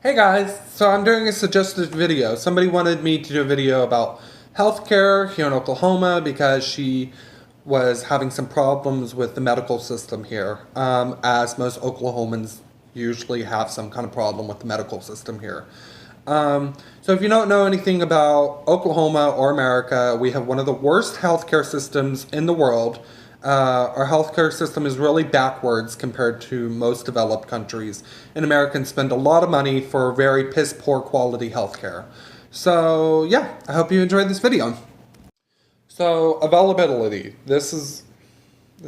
Hey guys, so I'm doing a suggested video. Somebody wanted me to do a video about healthcare here in Oklahoma because she was having some problems with the medical system here, as most Oklahomans usually have some kind of problem with the medical system here. So if you don't know anything about Oklahoma or America, we have one of the worst healthcare systems in the world. Our healthcare system is really backwards compared to most developed countries, and Americans spend a lot of money for very piss poor quality healthcare. So yeah, I hope you enjoyed this video. So availability. This is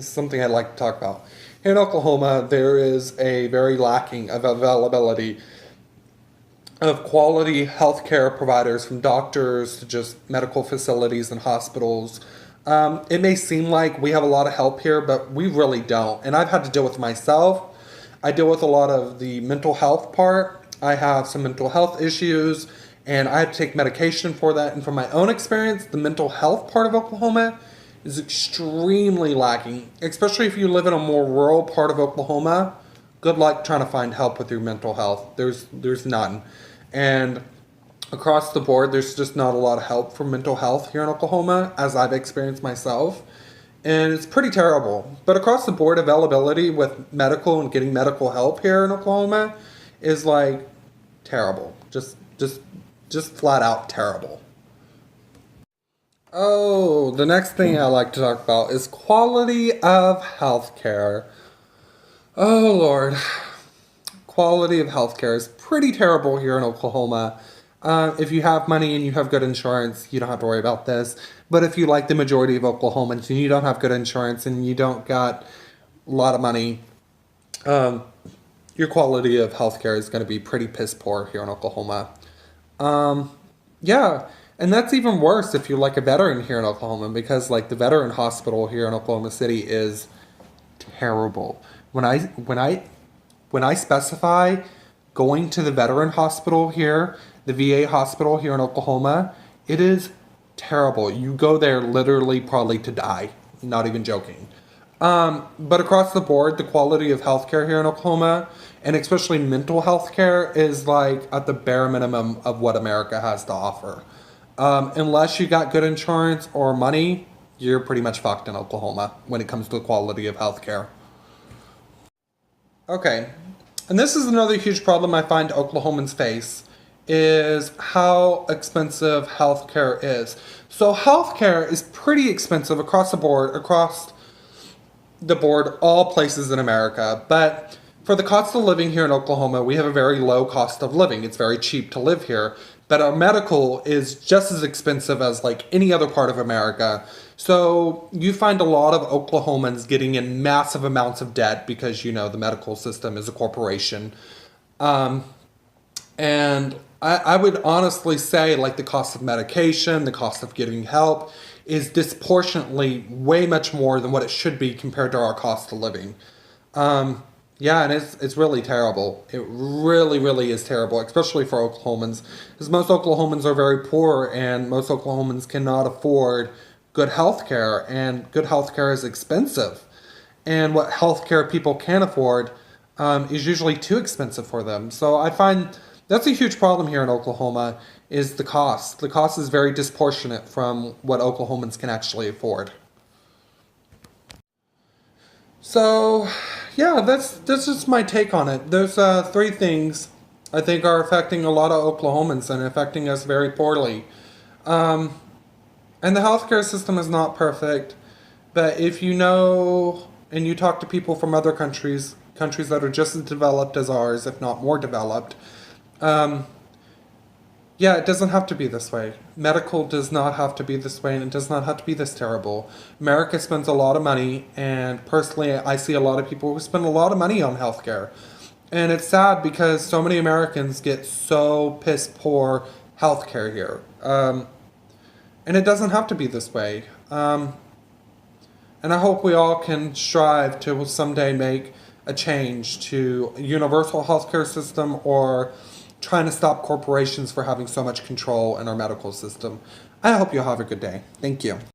something I'd like to talk about. Here in Oklahoma, there is a very lacking of availability of quality healthcare providers, from doctors to just medical facilities and hospitals. It may seem like we have a lot of help here, but we really don't. And I've had to deal with myself. I deal with a lot of the mental health part. I have some mental health issues, and I have to take medication for that. And from my own experience, the mental health part of Oklahoma is extremely lacking, especially if you live in a more rural part of Oklahoma. Good luck trying to find help with your mental health. There's none. And across the board, there's just not a lot of help for mental health here in Oklahoma, as I've experienced myself. And it's pretty terrible. But across the board, availability with medical and getting medical help here in Oklahoma is like terrible. Just flat out terrible. Oh, the next thing I like to talk about is quality of healthcare. Oh, Lord. Quality of healthcare is pretty terrible here in Oklahoma. If you have money and you have good insurance, you don't have to worry about this. But if you, like the majority of Oklahomans, and you don't have good insurance and you don't got a lot of money, your quality of healthcare is going to be pretty piss poor here in Oklahoma. Yeah, and that's even worse if you're like a veteran here in Oklahoma, because like the veteran hospital here in Oklahoma City is terrible. When I specify going to the veteran hospital here, the VA hospital here in Oklahoma, it is terrible. You go there literally probably to die. Not even joking. But across the board, the quality of healthcare here in Oklahoma, and especially mental health care, is like at the bare minimum of what America has to offer. Unless you got good insurance or money, you're pretty much fucked in Oklahoma when it comes to the quality of healthcare. Okay, and this is another huge problem I find Oklahomans face, is how expensive healthcare is. So healthcare is pretty expensive across the board, all places in America. But for the cost of living here in Oklahoma, we have a very low cost of living. It's very cheap to live here. But our medical is just as expensive as like any other part of America. So you find a lot of Oklahomans getting in massive amounts of debt because, you know, the medical system is a corporation. And I would honestly say, like, the cost of medication, the cost of getting help is disproportionately way much more than what it should be compared to our cost of living. Yeah, and it's really terrible. It really, really is terrible, especially for Oklahomans, because most Oklahomans are very poor, and most Oklahomans cannot afford good health care, and good health care is expensive. And what health care people can afford is usually too expensive for them. So I find that's a huge problem here in Oklahoma, is the cost. The cost is very disproportionate from what Oklahomans can actually afford. So, yeah, that's just my take on it. There's three things I think are affecting a lot of Oklahomans and affecting us very poorly. And the healthcare system is not perfect, but if you know and you talk to people from other countries that are just as developed as ours, if not more developed, yeah, it doesn't have to be this way. Medical does not have to be this way, and it does not have to be this terrible. America spends a lot of money, and personally, I see a lot of people who spend a lot of money on healthcare. And it's sad because so many Americans get so piss poor healthcare here. And it doesn't have to be this way. And I hope we all can strive to someday make a change to a universal healthcare system, or trying to stop corporations for having so much control in our medical system. I hope you'll have a good day. Thank you.